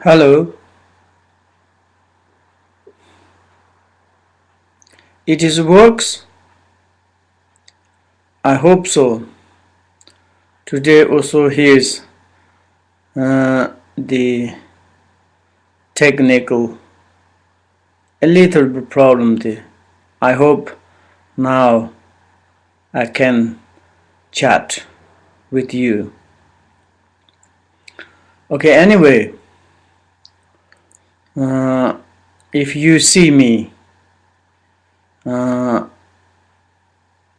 Hello, it is works? I hope so. Today also here's the technical a little bit problem there. I hope now I can chat with you. Okay, anyway, if you see me, uh,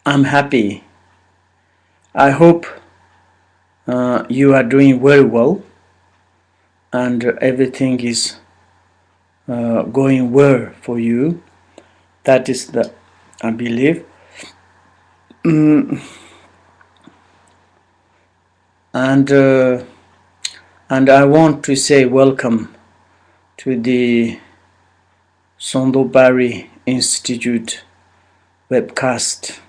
I'm happy. I hope you are doing very well and everything is going well for you. That is the I believe. And I want to say welcome to the Sondobari Institute webcast.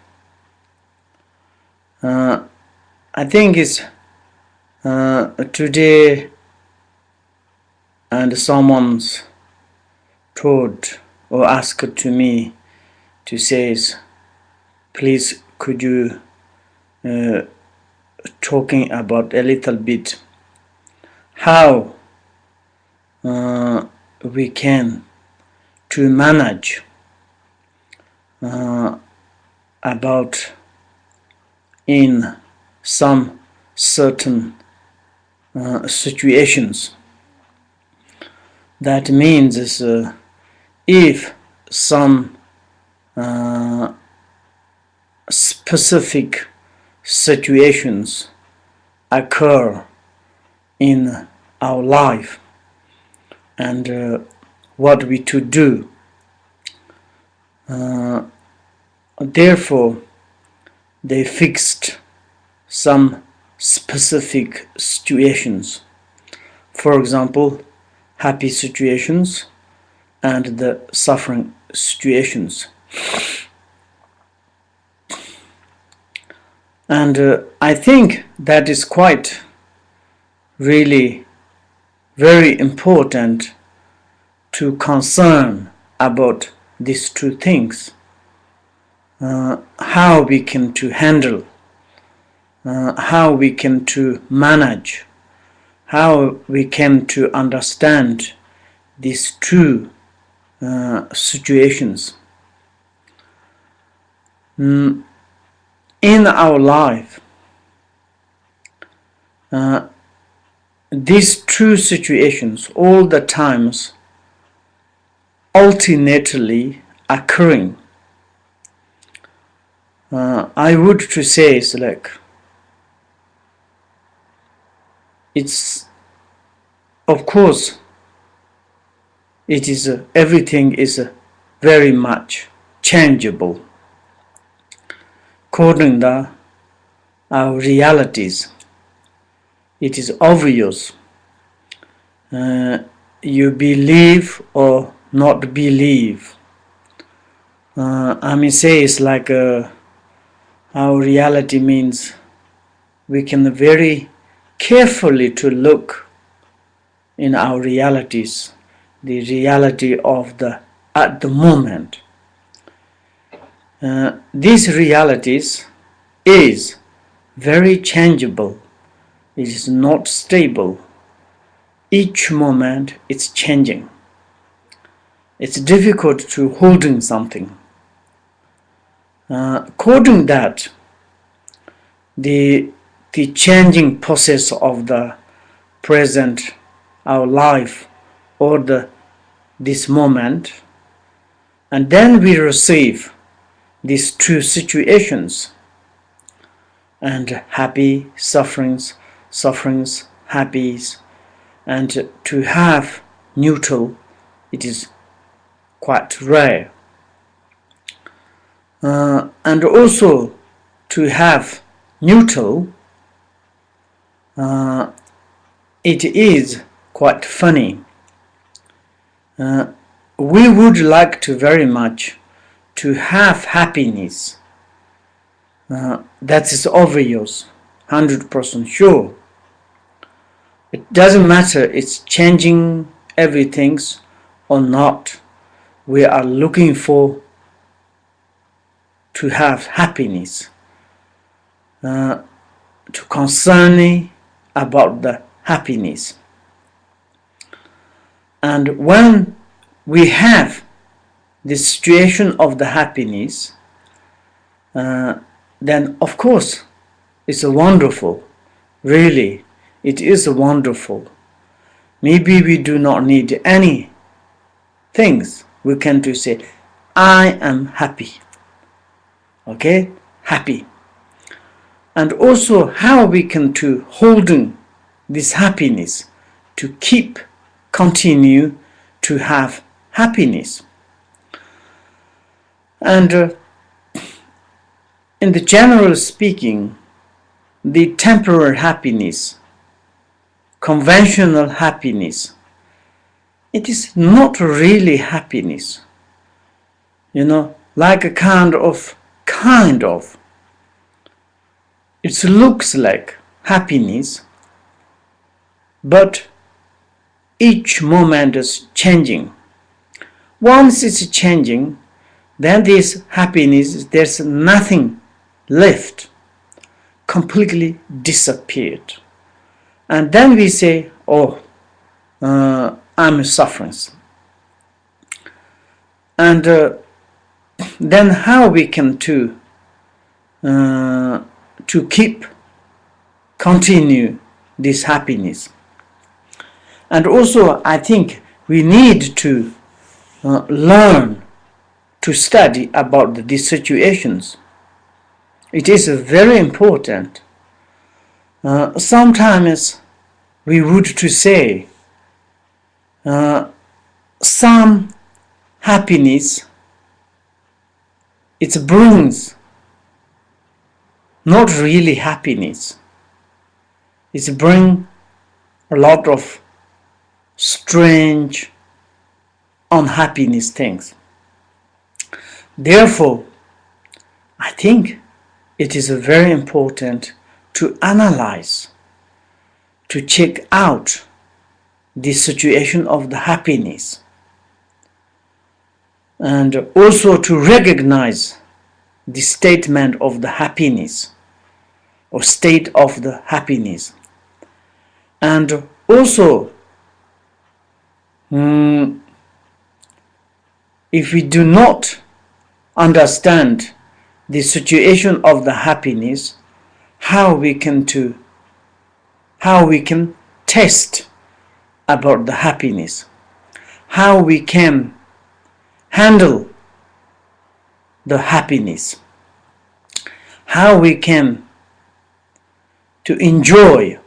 I think it's today, and someone's told or asked to me to say, please could you talking about a little bit how we can to manage about in some certain situations. That means if some specific situations occur in our life and what we to do. Therefore, they fixed some specific situations. For example, happy situations and the suffering situations. And I think that is quite really very important to concern about these two things. How we can to handle, how we can to manage, how we can to understand these two situations. In our life, these two situations all the times alternately occurring. I would to say it's like it's of course it is everything is very much changeable according to our realities. It is obvious you believe or not believe. I mean say it's like our reality means we can very carefully to look in our realities, the reality of the at the moment. These realities is very changeable. It is not stable. Each moment it's changing. It's difficult to holding something. According that, the changing process of the present, our life, or this moment, and then we receive these two situations, and happy, sufferings, happies, and to have neutral, it is quite rare. And also to have neutral, it is quite funny. We would like to very much to have happiness. That is obvious, 100% sure. It doesn't matter it's changing everything or not. We are looking for to have happiness, to concerning about the happiness. And when we have the situation of the happiness, then of course it's a wonderful. Really, it is a wonderful. Maybe we do not need any things. We can to say, I am happy. Okay, happy. And also how we can to holding this happiness, to keep, continue to have happiness. And in the general speaking, the temporary happiness, conventional happiness, it is not really happiness. Like a kind of, it looks like happiness, but each moment is changing. Once it's changing, then this happiness, there's nothing left, completely disappeared. And then we say, I'm suffering. And then how we can to keep, continue this happiness. And also I think we need to learn to study about these situations. It is very important. Sometimes we would to say some happiness it brings not really happiness. It brings a lot of strange unhappiness things. Therefore, I think it is very important to analyze, to check out the situation of the happiness, and also to recognize the statement of the happiness or state of the happiness. And also, if we do not understand the situation of the happiness, how we can test about the happiness, how we can handle the happiness, how we can to enjoy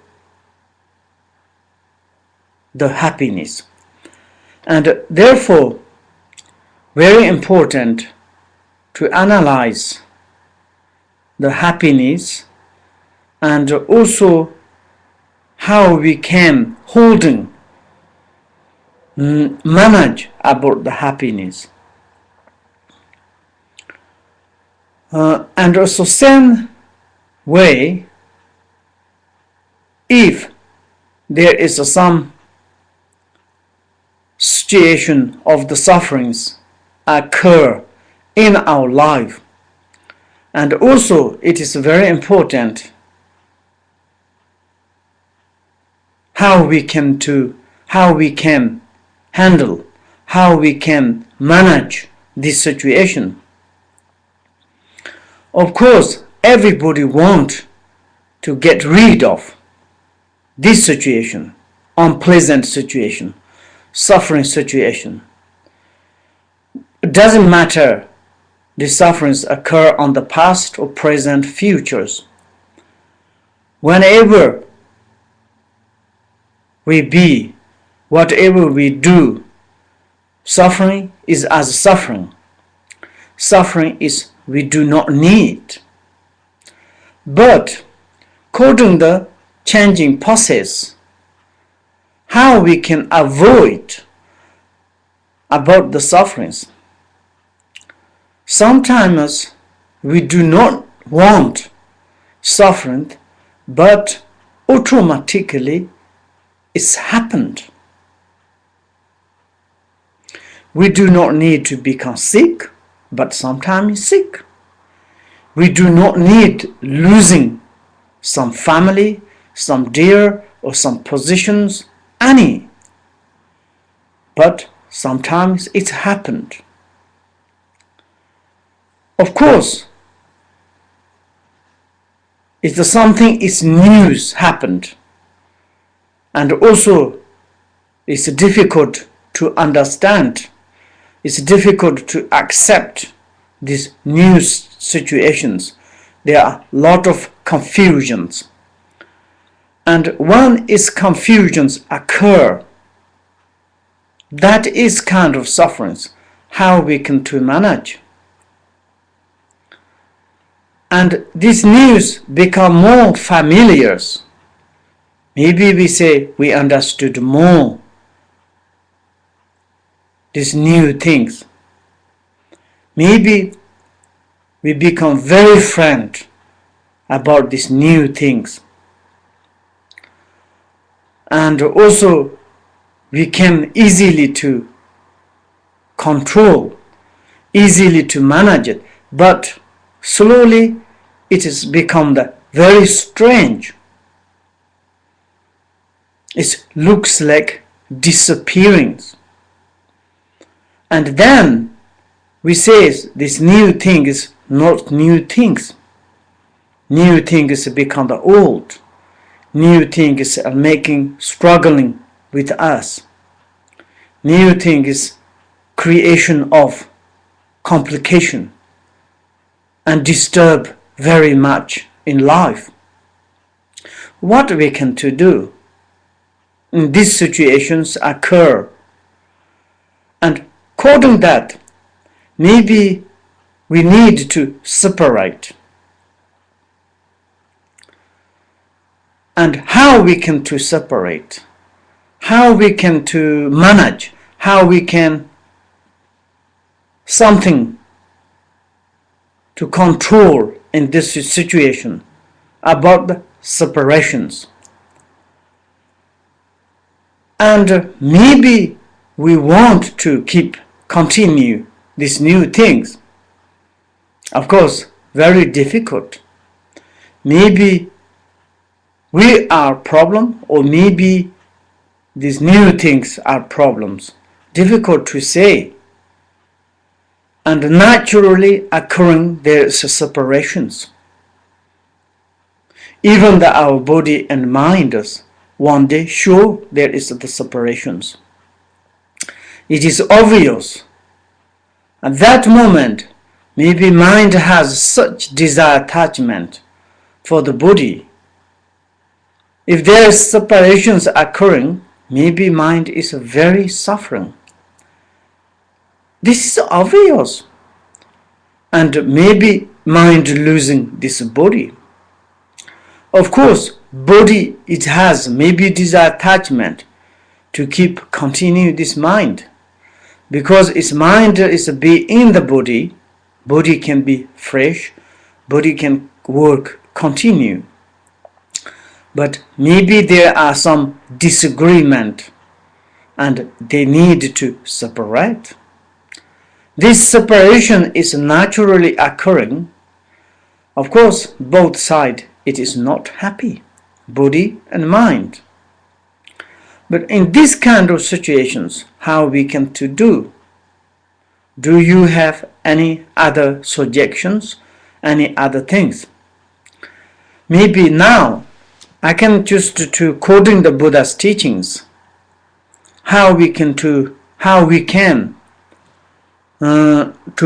the happiness. And therefore, very important to analyze the happiness, and also how we can manage about the happiness. And also same way, if there is some situation of the sufferings occur in our life, and also it is very important how we can handle, how we can manage this situation. Of course, everybody wants to get rid of this situation, unpleasant situation, suffering situation. It doesn't matter the sufferings occur on the past or present futures. Whenever we be, whatever we do, suffering is as suffering. Suffering is we do not need. But according to the changing process, how we can avoid about the sufferings. Sometimes we do not want suffering, but automatically it's happened. We do not need to become sick, but sometimes sick. We do not need losing some family, some dear, or some positions, any. But sometimes it's happened. Of course, if something is news happened, and also it's difficult to understand, it's difficult to accept these news situations. There are a lot of confusions. And when is confusions occur, that is kind of sufferings, how we can to manage. And these news become more familiar. Maybe we say we understood more these new things. Maybe we become very friend about these new things. And also we can easily to control, easily to manage it. But slowly it has become very strange. It looks like disappearing. And then we say this new thing is not new things. New things become the old. New things are struggling with us. New thing is creation of complication and disturb very much in life. What we can to do in these situations occur, and according that, maybe we need to separate. And how we can to separate, how we can to manage, how we can something to control in this situation about the separations. And maybe we want to continue these new things. Of course, very difficult. Maybe we are problem, or maybe these new things are problems. Difficult to say. And naturally occurring there is separations. Even our body and mind is one day sure there is the separations. It is obvious. At that moment, maybe mind has such desire attachment for the body. If there is separations occurring, maybe mind is very suffering. This is obvious. And maybe mind losing this body. Of course, body, it has maybe desire attachment to continue this mind. Because its mind is be in the body, body can be fresh, body can work, continue. But maybe there are some disagreement and they need to separate. This separation is naturally occurring. Of course, both sides, it is not happy, body and mind. But in this kind of situations, how we can to do? Do you have any other suggestions, any other things? Maybe now I can just to quoting the Buddha's teachings, how we can to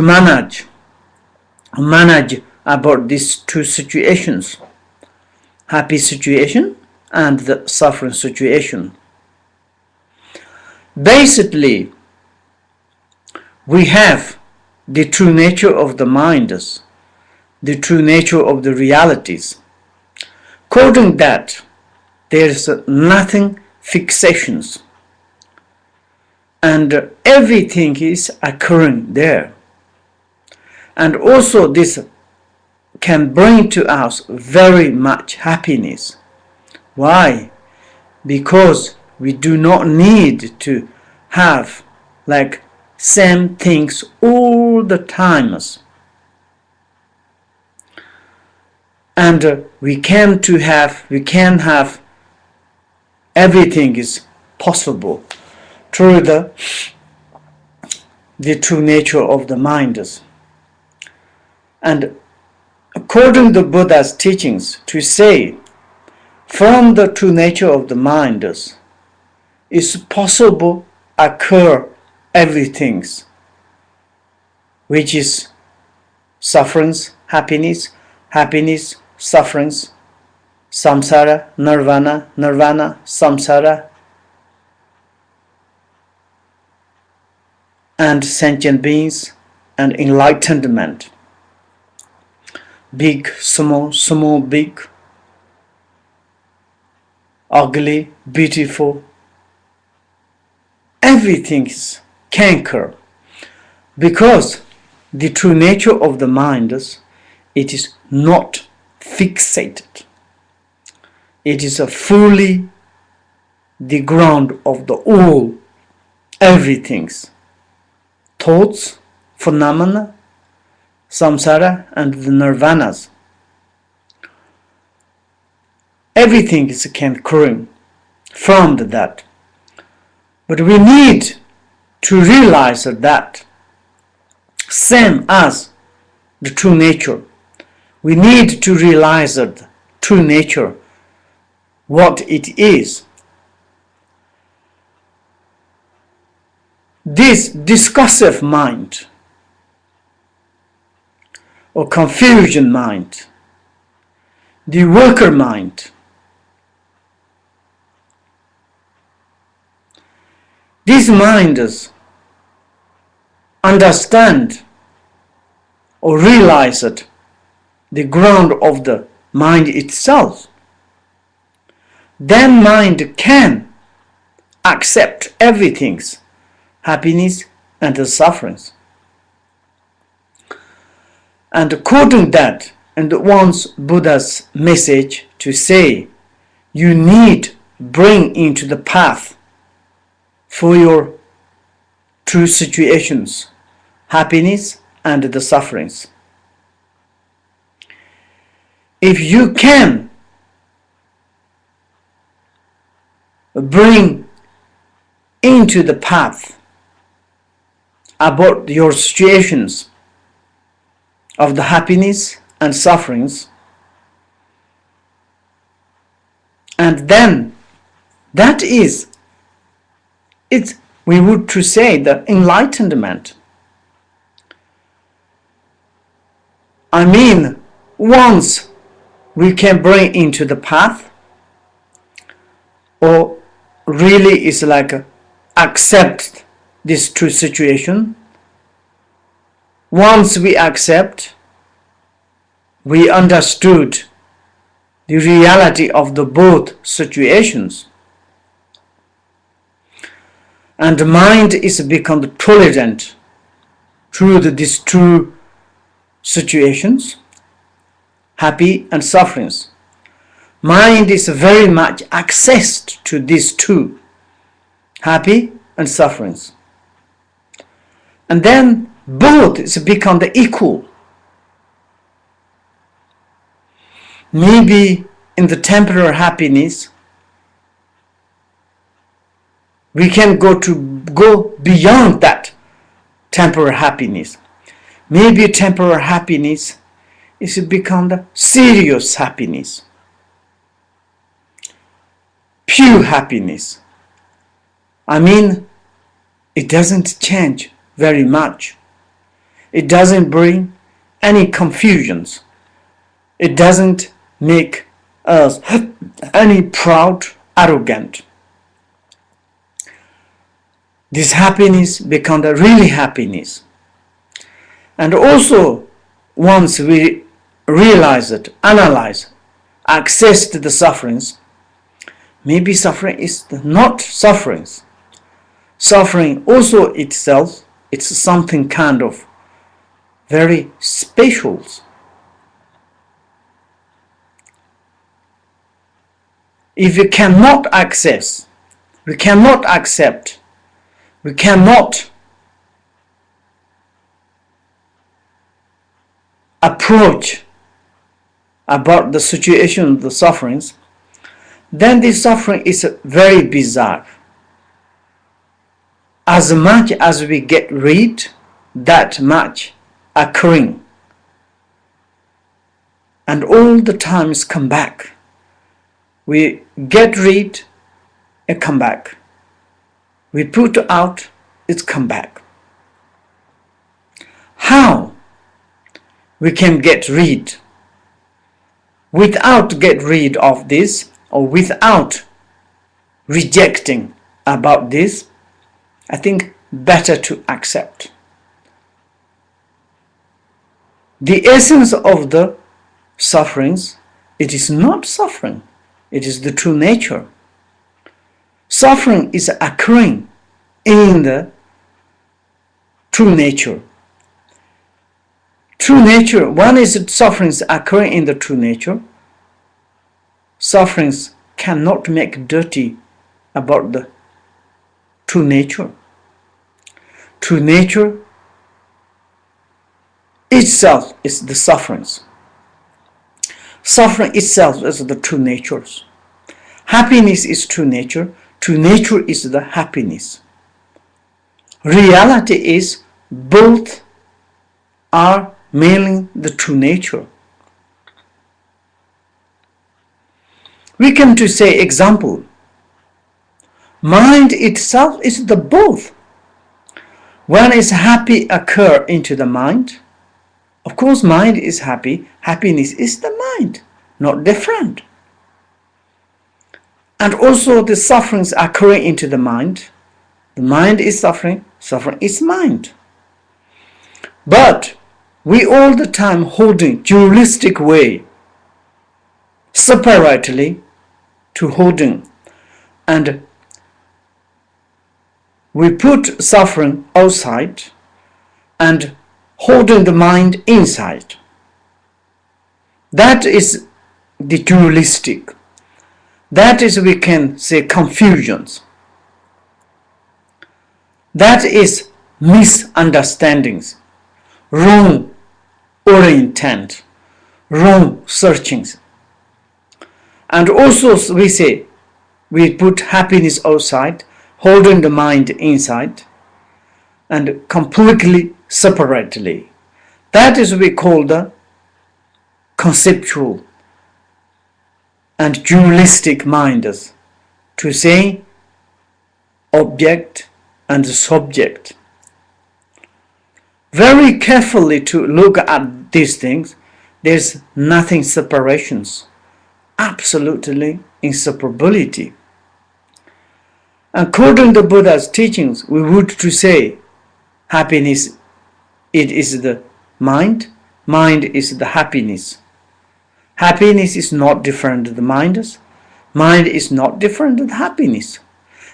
manage about these two situations, happy situation and the suffering situation. Basically, we have the true nature of the minds, the true nature of the realities. According that, there is nothing fixations, and everything is occurring there. And also this can bring to us very much happiness. Why? Because We do not need to have like same things all the times. And we can have everything is possible through the true nature of the mind. And according to the Buddha's teachings, to say from the true nature of the mind is possible occur everything, which is sufferings, happiness, sufferings, samsara, nirvana, samsara, and sentient beings and enlightenment. Big, small, big, ugly, beautiful, everything can occur, because the true nature of the mind is, it is not fixated. It is a fully the ground of the all, everything's thoughts, phenomena, samsara, and the nirvanas. Everything is can occur from that. But we need to realize that same as the true nature. We need to realize that true nature, what it is. This discursive mind or confusion mind, the worker mind, these minds understand or realize that the ground of the mind itself, then mind can accept everything's happiness and the sufferings. And according to that, and once Buddha's message to say, you need bring into the path for your true situations, happiness and the sufferings. If you can bring into the path about your situations of the happiness and sufferings, and then that is it, we would to say the enlightenment. I mean, once we can bring into the path, or really is like accept this true situation. Once we accept, we understood the reality of the both situations, and the mind is become tolerant through these two situations, happy and sufferings. Mind is very much accessed to these two, happy and sufferings. And then both is become the equal. Maybe in the temporary happiness, we can go beyond that temporary happiness. Maybe temporary happiness is become the serious happiness, pure happiness. I mean, it doesn't change very much. It doesn't bring any confusions. It doesn't make us any proud, arrogant. This happiness becomes the really happiness. And also, once we realize it, analyze, access to the sufferings, maybe suffering is not sufferings. Suffering also itself, it's something kind of very special. If you cannot access, We cannot accept. We cannot approach about the situation, the sufferings, then the suffering is very bizarre. As much as we get rid, that much occurring. And all the times come back. We get rid, it come back. We put out, it's come back. How we can get rid? Without get rid of this, or without rejecting about this, I think better to accept. The essence of the sufferings, it is not suffering, it is the true nature. Suffering is occurring in the true nature. True nature, one is sufferings occurring in the true nature. Sufferings cannot make dirty about the true nature. True nature itself is the sufferings. Suffering itself is the true natures. Happiness is true nature. True nature is the happiness. Reality is both are mainly the true nature. We can to say example. Mind itself is the both. When is happy occur into the mind, of course mind is happy, happiness is the mind, not different. And also the sufferings occurring into the mind is suffering, suffering is mind. But we all the time holding dualistic way, separately to holding, and we put suffering outside and holding the mind inside. That is the dualistic. That is, we can say, confusions. That is misunderstandings, wrong intent, wrong searchings. And also we say, we put happiness outside, holding the mind inside, and completely separately. That is we call the conceptual and dualistic minds, to say object and subject. Very carefully to look at these things, there's nothing separations, absolutely inseparability. According to Buddha's teachings, we would to say happiness, it is the mind is the happiness. Happiness is not different than the mind is not different than happiness.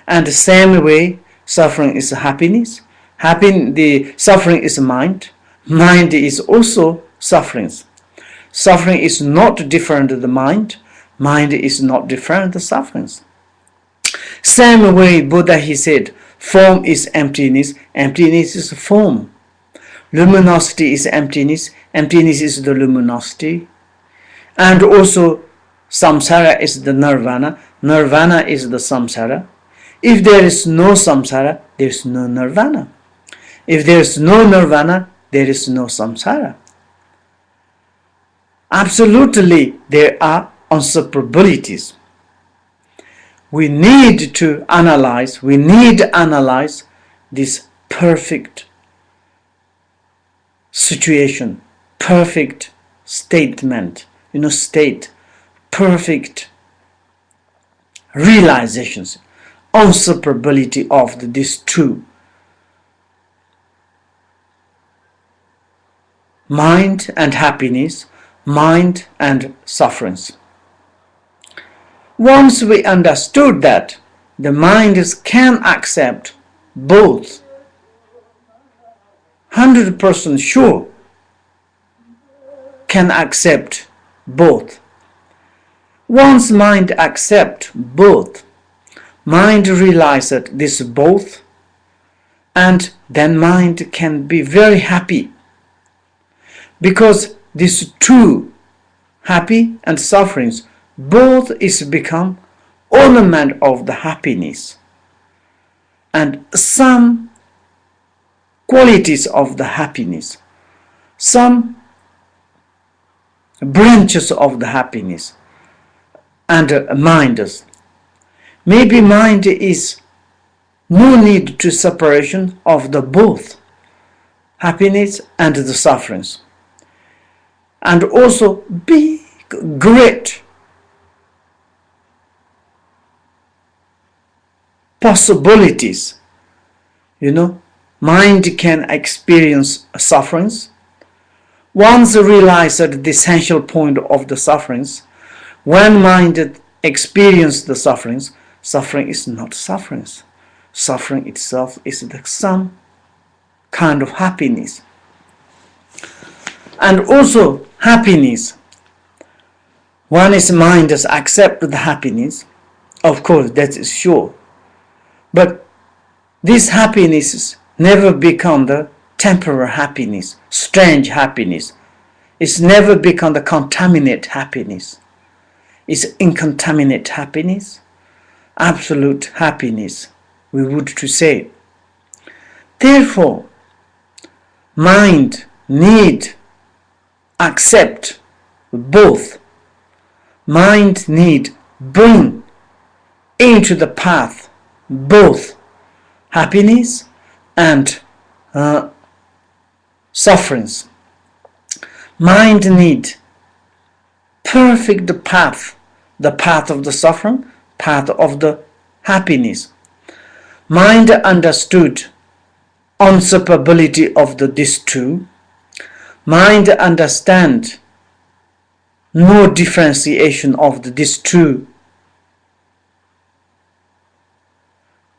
And the same way, suffering is happiness, the suffering is mind is also sufferings. Suffering is not different than the mind is not different than the sufferings. Same way, Buddha, he said, form is emptiness, emptiness is form. Luminosity is emptiness, emptiness is the luminosity. And also, samsara is the nirvana, nirvana is the samsara. If there is no samsara, there is no nirvana. If there is no nirvana, there is no samsara. Absolutely, there are inseparabilities. We need to analyze this perfect situation, perfect statement, state, perfect realizations, inseparability of these two. Mind and happiness, mind and sufferings. Once we understood that, the mind can accept both, 100% sure can accept both. Once mind accepts both, mind realizes that this both, and then mind can be very happy, because these two, happy and sufferings, both is become ornament of the happiness, and some qualities of the happiness, some branches of the happiness, and mind is. Maybe mind is no need to separation of the both, happiness and the sufferings, and also big, great possibilities. Mind can experience sufferings. Once realize that the essential point of the sufferings, when mind experiences the sufferings, suffering is not sufferings. Suffering itself is some kind of happiness. And also happiness. One's mind does accept the happiness. Of course, that is sure. But this happiness never become the temporary happiness, strange happiness. It's never become the contaminate happiness. It's incontaminate happiness, absolute happiness, we would to say. Therefore, mind need accept both. Mind need bring into the path both happiness and sufferings. Mind need perfect path, the path of the suffering, path of the happiness. Mind understood unseparability of these two. Mind understand no differentiation of these two.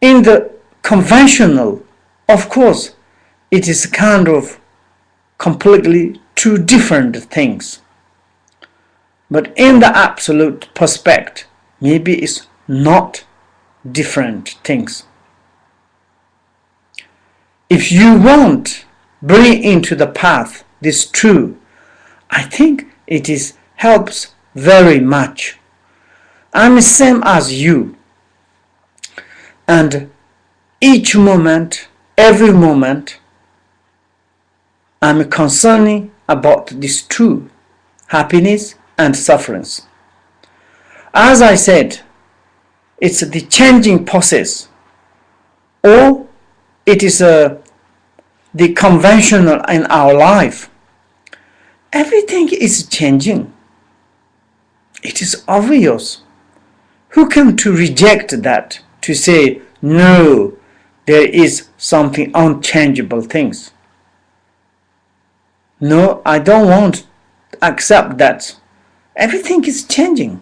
In the conventional, of course, it is kind of completely two different things. But in the absolute perspective, maybe it's not different things. If you want bring into the path this true, I think it is helps very much. I'm the same as you, and each moment, every moment, I'm concerning about this true happiness and sufferings. As I said, it's the changing process, or it is the conventional in our life. Everything is changing. It is obvious. Who can to reject that, to say, no, there is something unchangeable things? No, I don't want to accept that. Everything is changing.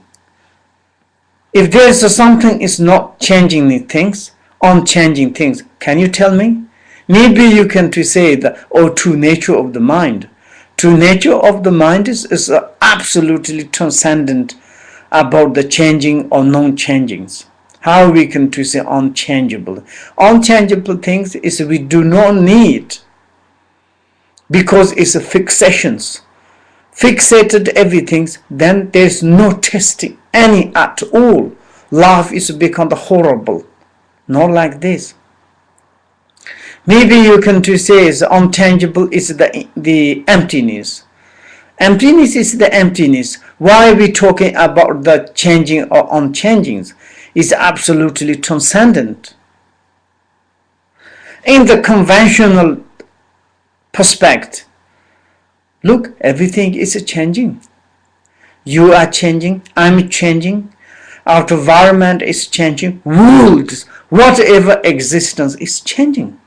If there is something is not changing things, unchanging things, can you tell me? Maybe you can to say the true nature of the mind. True nature of the mind is absolutely transcendent about the changing or non-changings. How we can to say unchangeable? Unchangeable things is we do not need, because it's a fixations. Fixated everything, then there's no testing any at all. Life is become horrible. Not like this. Maybe you can to say is unchangeable is the emptiness. Emptiness is the emptiness. Why are we talking about the changing or unchangings? It's absolutely transcendent. In the conventional perspective, look, everything is changing. You are changing, I'm changing, our environment is changing, world, whatever existence is changing.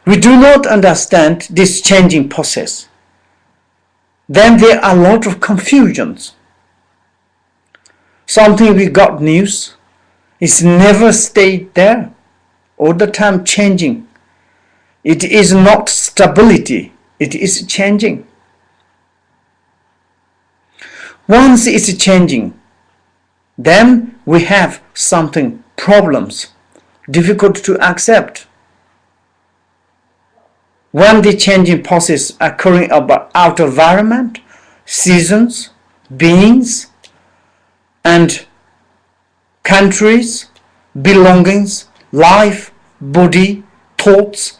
We do not understand this changing process. Then there are a lot of confusions. Something we got news is never stayed there, all the time changing. It is not stability, it is changing. Once it's changing, then we have something problems, difficult to accept. When the changing process occurring about outer environment, seasons, beings, and countries, belongings, life, body, thoughts,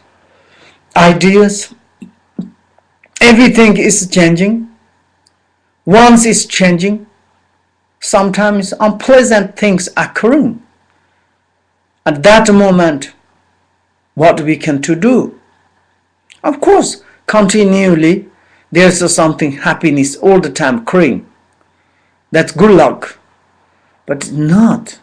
ideas, everything is changing. Once it's changing, sometimes unpleasant things occurring. At that moment, what we can to do? Of course, continually there's something happiness all the time occurring. That's good luck, but not.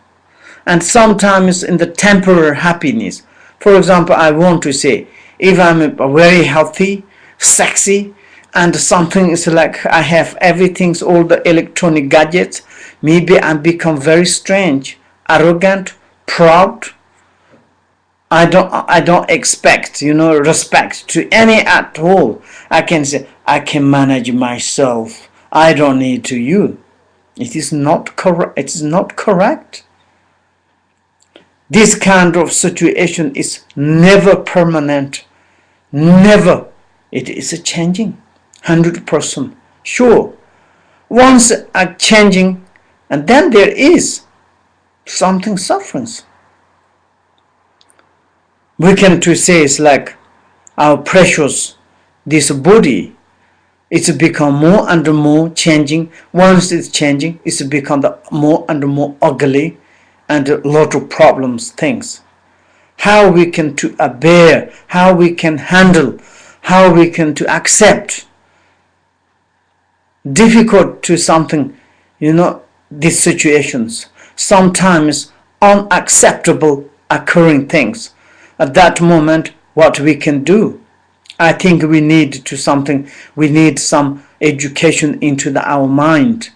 And sometimes in the temporary happiness. For example, I want to say, if I'm very healthy, sexy, and something is like I have everything, all the electronic gadgets, maybe I become very strange, arrogant, proud. I don't expect, respect to any at all. I can say, I can manage myself. I don't need to you. It is not correct. It is not correct. This kind of situation is never permanent. Never. It is a changing. 100% sure. Once a changing, and then there is something sufferings. We can to say it's like our precious, this body, it's become more and more changing. Once it's changing, it's become more and more ugly and a lot of problems, things. How we can to bear, how we can handle, how we can to accept. Difficult to something, these situations. Sometimes unacceptable occurring things. At that moment, what we can do? I think we need some education into our mind.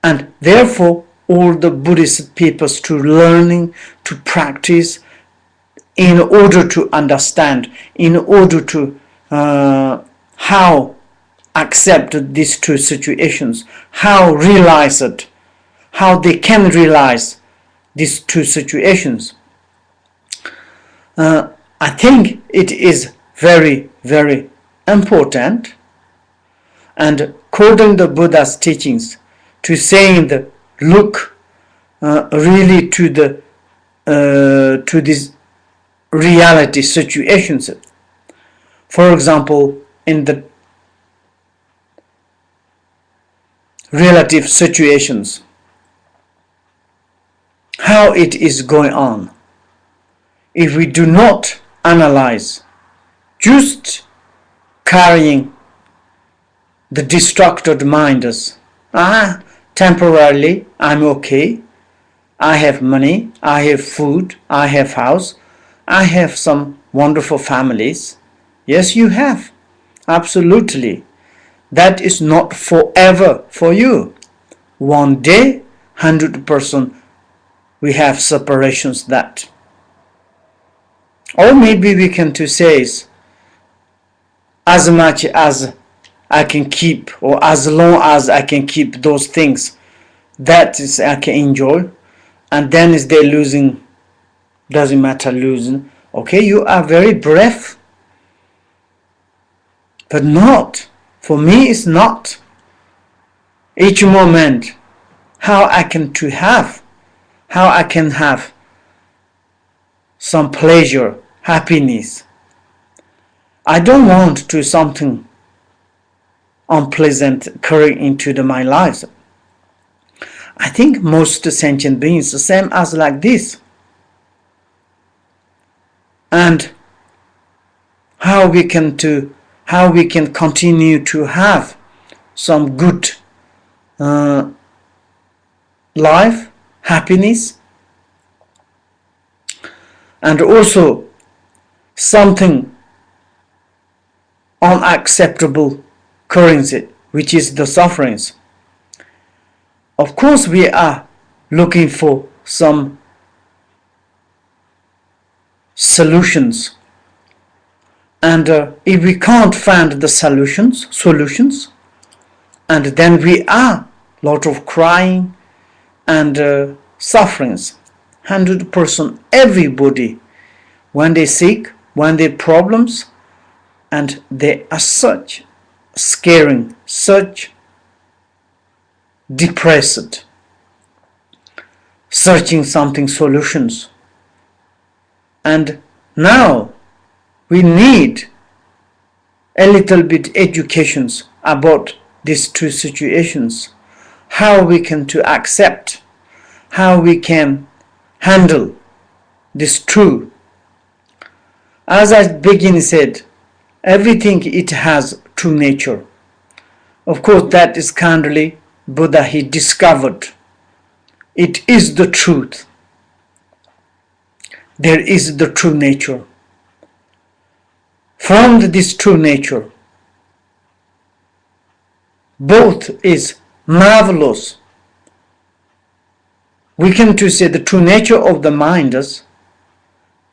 And therefore, all the Buddhist peoples to learning, to practice, in order to understand, in order to how accept these two situations, how realize it, how they can realize these two situations. I think it is very, very important, and according to the Buddha's teachings, to saying the look really to these reality situations. For example, in the relative situations, how it is going on. If we do not analyze, just carrying the distracted minds, temporarily I'm okay, I have money, I have food, I have house, I have some wonderful families. Yes, you have. Absolutely. That is not forever for you. One day, 100% we have separations that. Or maybe we can to say is, as much as I can keep, or as long as I can keep those things, that is I can enjoy. And then is they losing, doesn't matter losing. Okay, you are very brave, but not. For me, it's not. Each moment, how I can have some pleasure, happiness. I don't want to something unpleasant occurring into my life. I think most sentient beings the same as like this. And how we can continue to have some good life, happiness, and also something unacceptable currency, which is the sufferings. Of course, we are looking for some solutions, and if we can't find the solutions, and then we are lot of crying, and sufferings. 100% everybody, when they sick, when they problems, and they are such scaring, such depressed, searching something solutions. And now we need a little bit educations about these two situations, how we can to accept, how we can handle this two. As I begin said, everything it has true nature. Of course, that is kindly Buddha he discovered. It is the truth. There is the true nature. From this true nature, both is marvelous. We can to say the true nature of the mind is,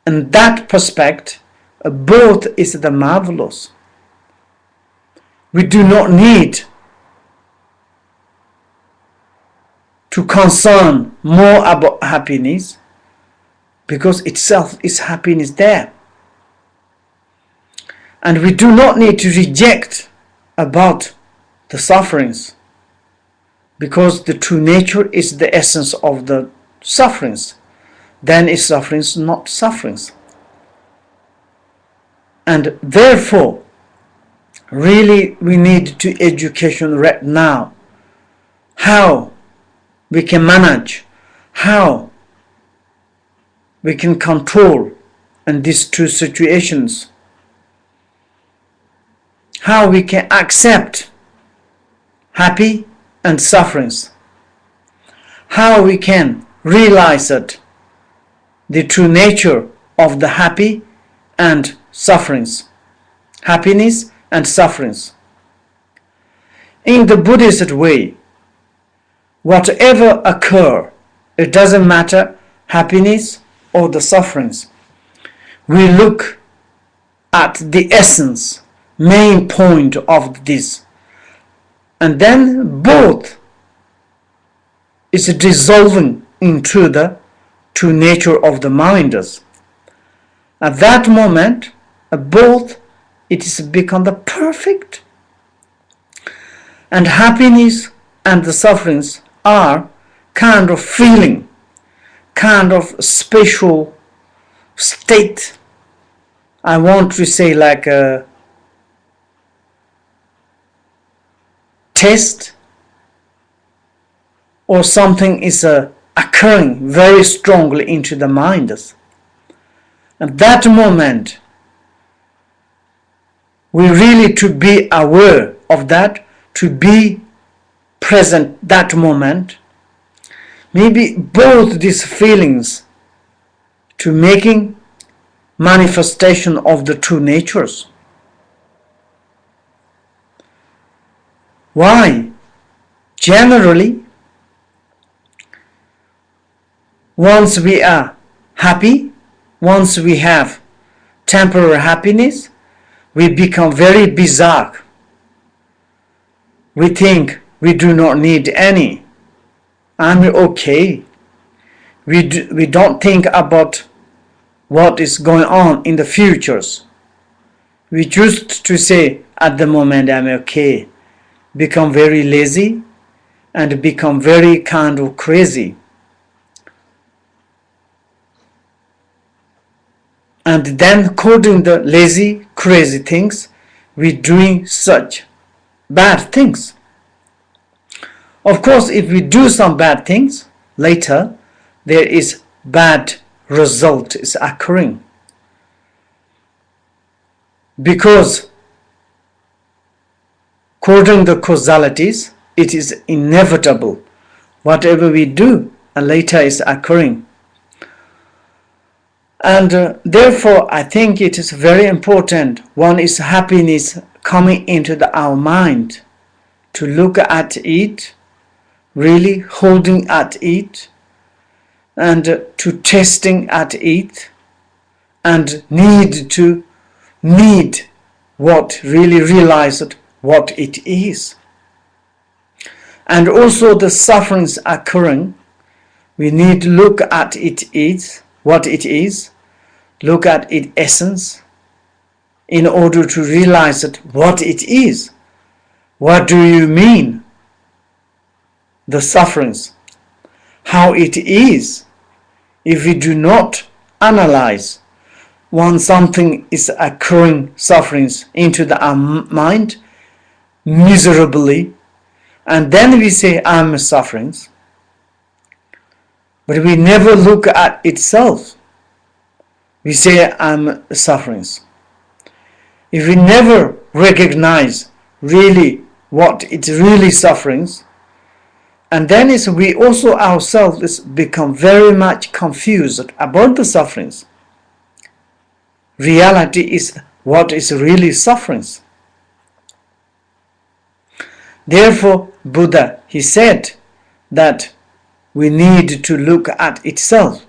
in that perspective, both is the marvelous. We do not need to concern more about happiness, because itself is happiness there. And we do not need to reject about the sufferings, because the true nature is the essence of the sufferings. Then is sufferings not sufferings. And therefore, really we need to education right now, how we can manage, how we can control in these two situations, how we can accept happy and sufferings, how we can realize that the true nature of the happy and sufferings, happiness and sufferings. In the Buddhist way, whatever occur, it doesn't matter happiness or the sufferings. We look at the essence, main point of this, and then both is dissolving into the true nature of the mind. At that moment, both it is become the perfect, and happiness and the sufferings are kind of feeling, kind of special state. I want to say like a taste, or something is occurring very strongly into the mind. At that moment, we really to be aware of that, to be present that moment. Maybe both these feelings to making manifestation of the true natures. Why? Generally, once we are happy, once we have temporary happiness, we become very bizarre. We think we do not need any. I'm okay. We don't think about what is going on in the futures. We choose to say at the moment I'm okay. Become very lazy and become very kind of crazy. And then according to the lazy, crazy things, we're doing such bad things. Of course, if we do some bad things, later there is bad result is occurring. Because according to the causalities, it is inevitable. Whatever we do, later is occurring. And therefore, I think it is very important. One is happiness coming into our mind, to look at it, really holding at it, and to testing at it, and need what really realized what it is. And also the sufferings occurring, We need to look at it is, what it is, look at its essence, in order to realize that what it is. What do you mean? The sufferings. How it is. If we do not analyze when something is occurring sufferings into our mind miserably, and then we say I'm sufferings, but we never look at itself. We say I'm sufferings. If we never recognize really what it's really sufferings, and then we also ourselves become very much confused about the sufferings. Reality is what is really sufferings. Therefore, Buddha, he said that we need to look at itself.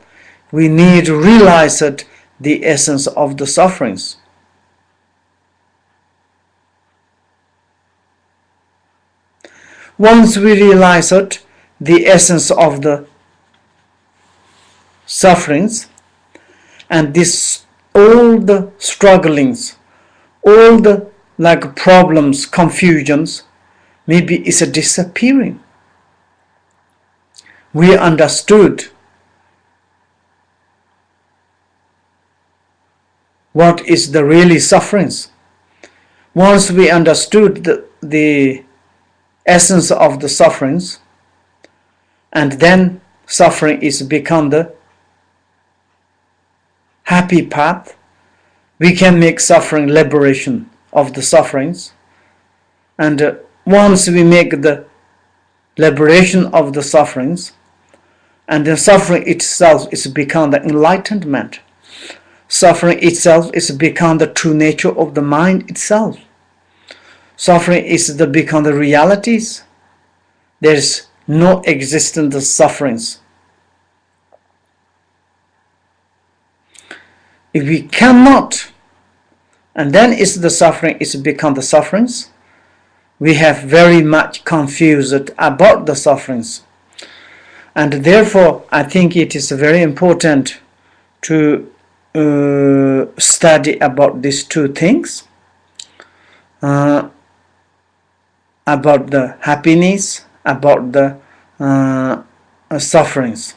We need to realize that the essence of the sufferings. Once we realize that the essence of the sufferings, and this all the strugglings, all the problems, confusions, maybe it's disappearing. We understood what is the really sufferings. Once we understood the essence of the sufferings, and then suffering is become the happy path, we can make suffering liberation of the sufferings. And once we make the liberation of the sufferings, and the suffering itself is become the enlightenment. Suffering itself is become the true nature of the mind itself. Suffering is become the realities. There is no existence of sufferings. If we cannot, and then is the suffering is become the sufferings, we have very much confused about the sufferings. And therefore, I think it is very important to study about these two things. About the happiness, about the sufferings.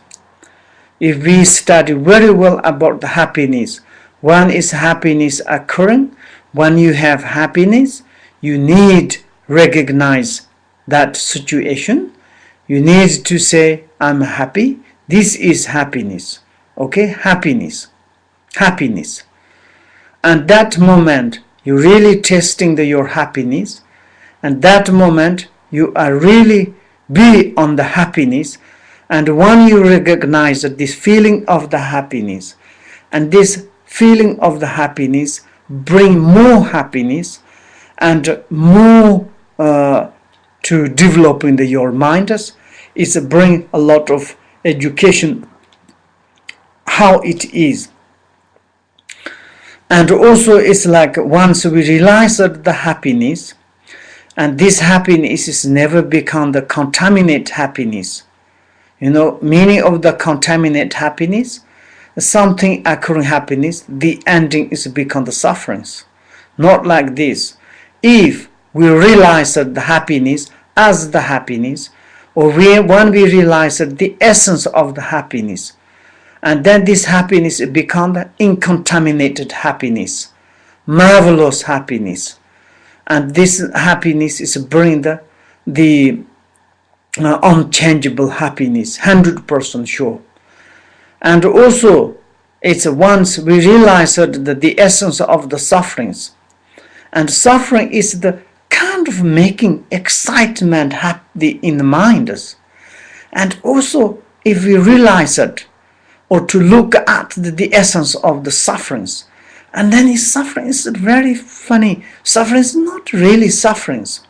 If we study very well about the happiness, when is happiness occurring? When you have happiness, you need recognize that situation. You need to say, I'm happy. This is happiness. Okay, happiness. Happiness. And that moment, you're really testing your happiness. And that moment you are really be on the happiness, and when you recognize that this feeling of the happiness, and this feeling of the happiness bring more happiness and more to develop in your mind, is bring a lot of education how it is. And also it's like once we realize that the happiness, and this happiness is never become the contaminate happiness. You know, meaning of the contaminate happiness, something occurring happiness, the ending is become the sufferings. Not like this. If we realize that the happiness as the happiness, or when we realize that the essence of the happiness, and then this happiness become the incontaminated happiness, marvelous happiness. And this happiness is bring the unchangeable happiness, 100% sure. And also, it's once we realize that the essence of the sufferings, and suffering is the kind of making excitement happy in the mind. And also, if we realize it, or to look at the essence of the sufferings, and then his suffering is very funny. Suffering is not really sufferings,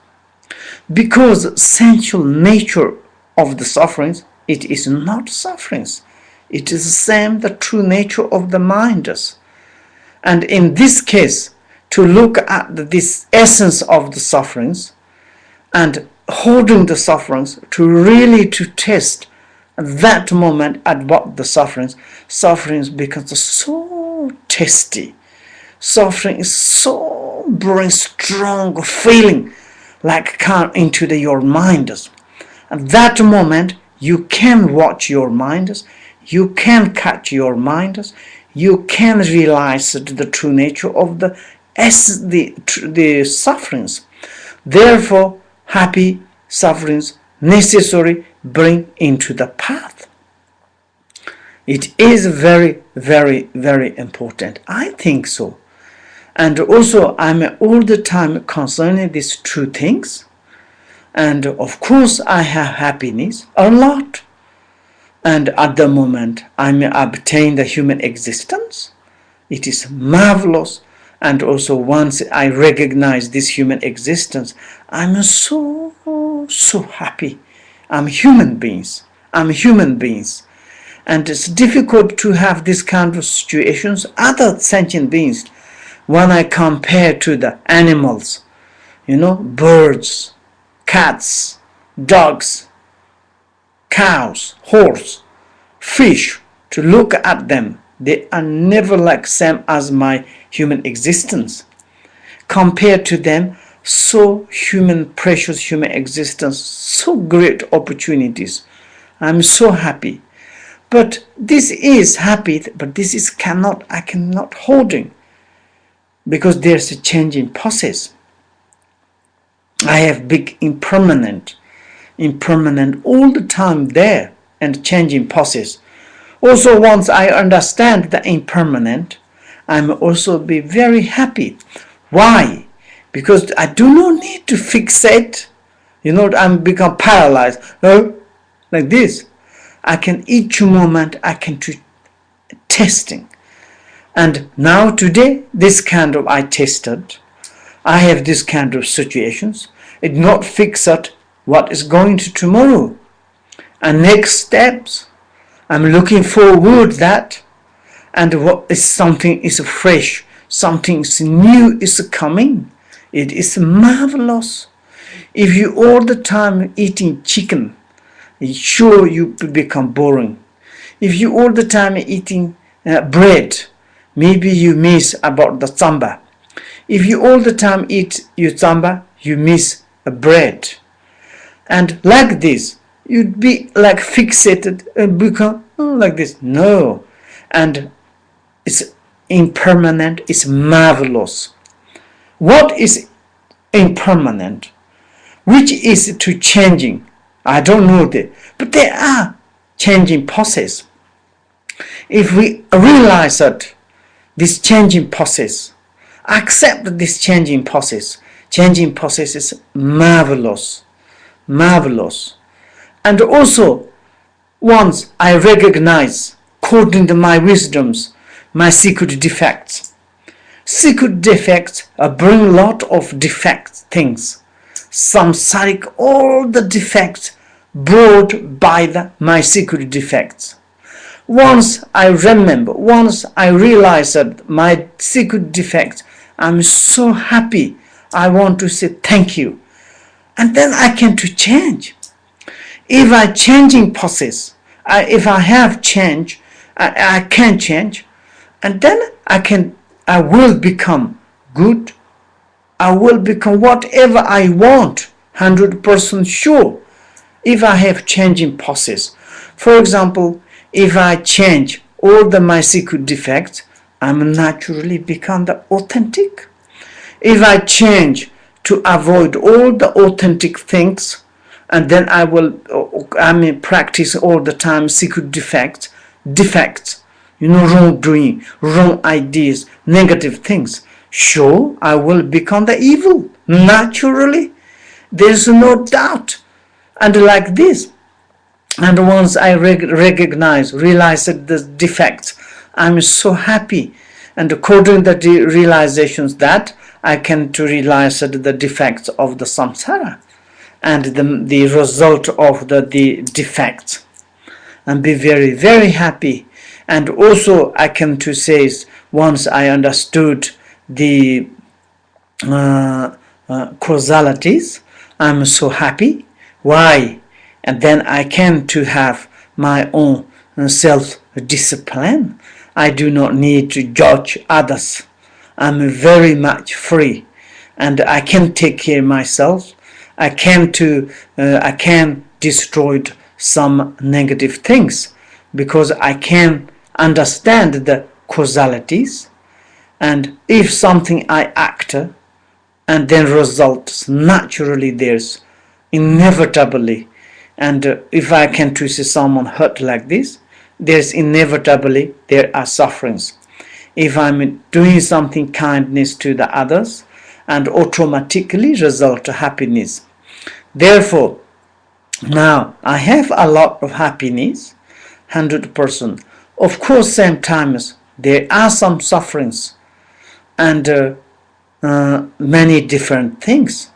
because essential nature of the sufferings, it is not sufferings. It is the same, the true nature of the mind. And in this case, to look at this essence of the sufferings and holding the sufferings, to really to test At that moment, about the sufferings becomes so tasty. Suffering is so brings strong feeling like come into your mind. At that moment, you can watch your mind, you can catch your mind, you can realize the true nature of the sufferings. Therefore, happy sufferings necessary bring into the path. It is very, very, very important. I think so. And also, I'm all the time concerning these true things. And of course, I have happiness a lot. And at the moment, I may obtain the human existence. It is marvelous. And also, once I recognize this human existence, I'm so happy. I'm human beings. And it's difficult to have this kind of situations. Other sentient beings, when I compare to the animals, birds, cats, dogs, cows, horse, fish, to look at them, they are never like same as my human existence. Compared to them, so precious human existence, so great opportunities. I'm so happy. But this is happy, but this is I cannot holding, because there's a changing process. I have big impermanent all the time there, and changing process. Also, once I understand the impermanent, I'm also be very happy. Why? Because I do not need to fixate. I'm become paralyzed. Like this. I can each moment I can do testing. And now today, this kind of I tested. I have this kind of situations. It not fixed what is going to tomorrow. And next steps, I'm looking forward that. And what is something is fresh, something new is coming. It is marvelous. If you all the time eating chicken, sure you become boring. If you all the time eating bread, maybe you miss about the samba. If you all the time eat your samba, you miss a bread. And like this, you'd be like fixated and become like this. No. And it's impermanent, it's marvelous. What is impermanent? Which is to changing? I don't know that, but they are changing process. If we realize that this changing process, accept this changing process is marvelous. And also, once I recognize, according to my wisdoms, my secret defects. Secret defects bring a lot of defect things. Samsaric, all the defects brought by my secret defects. Once I remember, once I realize that my secret defects, I'm so happy. I want to say thank you. And then I can to change. If I changing process, if I have change, I can change. And then I will become good. I will become whatever I want, 100% sure, if I have changing process. For example, if I change all my secret defects, I'm naturally become the authentic. If I change to avoid all the authentic things, and then I practice all the time secret defects, wrongdoing, wrong ideas, negative things. Sure, I will become the evil, naturally. There's no doubt. And like this, and once I realize that the defects, I'm so happy. And according to the realizations that, I can to realize that the defects of the samsara and the result of the defects, and be very, very happy. And also I can to say, once I understood the causalities, I'm so happy. Why? And then I can to have my own self-discipline. I do not need to judge others. I'm very much free, and I can take care of myself. I can destroy some negative things because I can understand the causalities, and if something I act and then results naturally, there's inevitably, and if I can to see someone hurt like this, there's inevitably there are sufferings. If I'm doing something kindness to the others, and automatically result to happiness. Therefore, now I have a lot of happiness, 100%. Of course, same times there are some sufferings and many different things.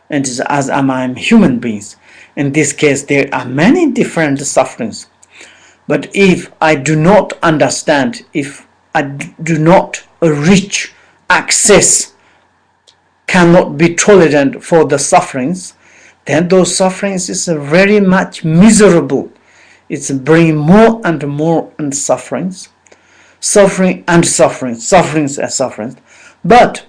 And as I'm human beings, in this case, there are many different sufferings. But if I do not understand, if I do not reach access, cannot be tolerant for the sufferings, then those sufferings is very much miserable. It's bringing more and more and sufferings, sufferings and sufferings. But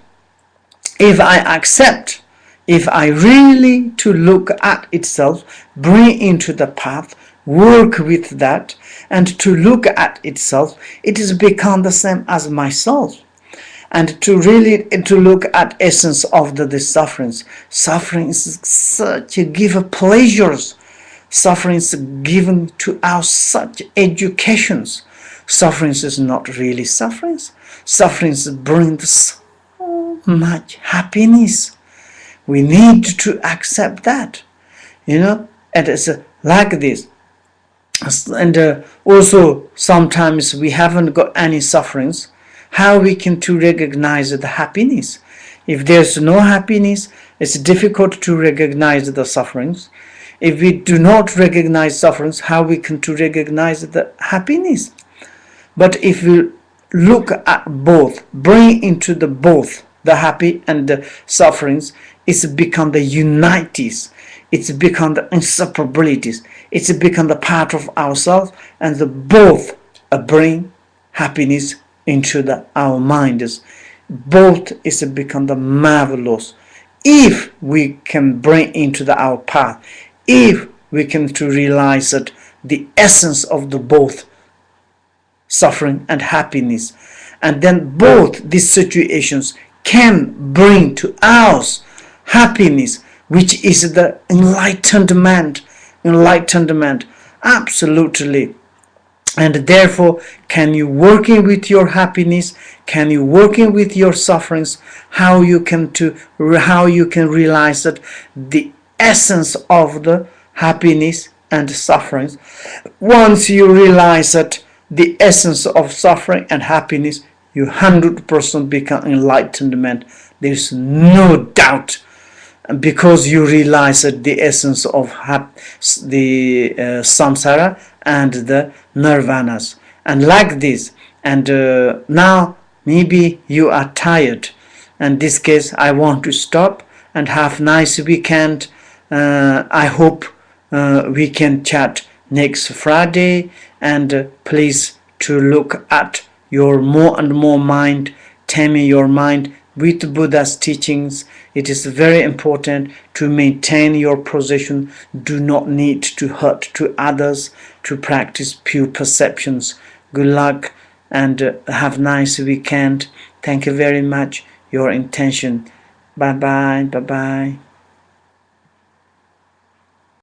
if I accept, if I really to look at itself, bring into the path, work with that, and to look at itself, it has become the same as myself. And to really to look at essence of the sufferings. Suffering is such a give of pleasures. Suffering is given to us such educations. Sufferings is not really sufferings. Sufferings bring so much happiness. We need to accept that, and it's like this. And also sometimes we haven't got any sufferings. How we can to recognize the happiness? If there's no happiness, it's difficult to recognize the sufferings. If we do not recognize sufferings, how we can to recognize the happiness? But if we look at both, bring into the both the happy and the sufferings, it's become the unities. It's become the inseparabilities. It's become the part of ourselves, and the both bring happiness into our minds. Both is become the marvelous. If we can bring into our path, if we can to realize that the essence of the both suffering and happiness, and then both these situations can bring to us happiness, which is the enlightenment, absolutely. And therefore, can you working with your happiness? Can you working with your sufferings? How you can realize that the essence of the happiness and sufferings. Once you realize that the essence of suffering and happiness, you 100% become enlightenment. There's no doubt, because you realize that the essence of the samsara and the nirvanas, and like this. And now maybe you are tired. In this case, I want to stop and have nice weekend. I hope we can chat next Friday, and please to look at your more and more mind, taming your mind with Buddha's teachings. It is very important to maintain your position. Do not need to hurt to others, to practice pure perceptions. Good luck and have nice weekend. Thank you very much. Your intention. Bye bye.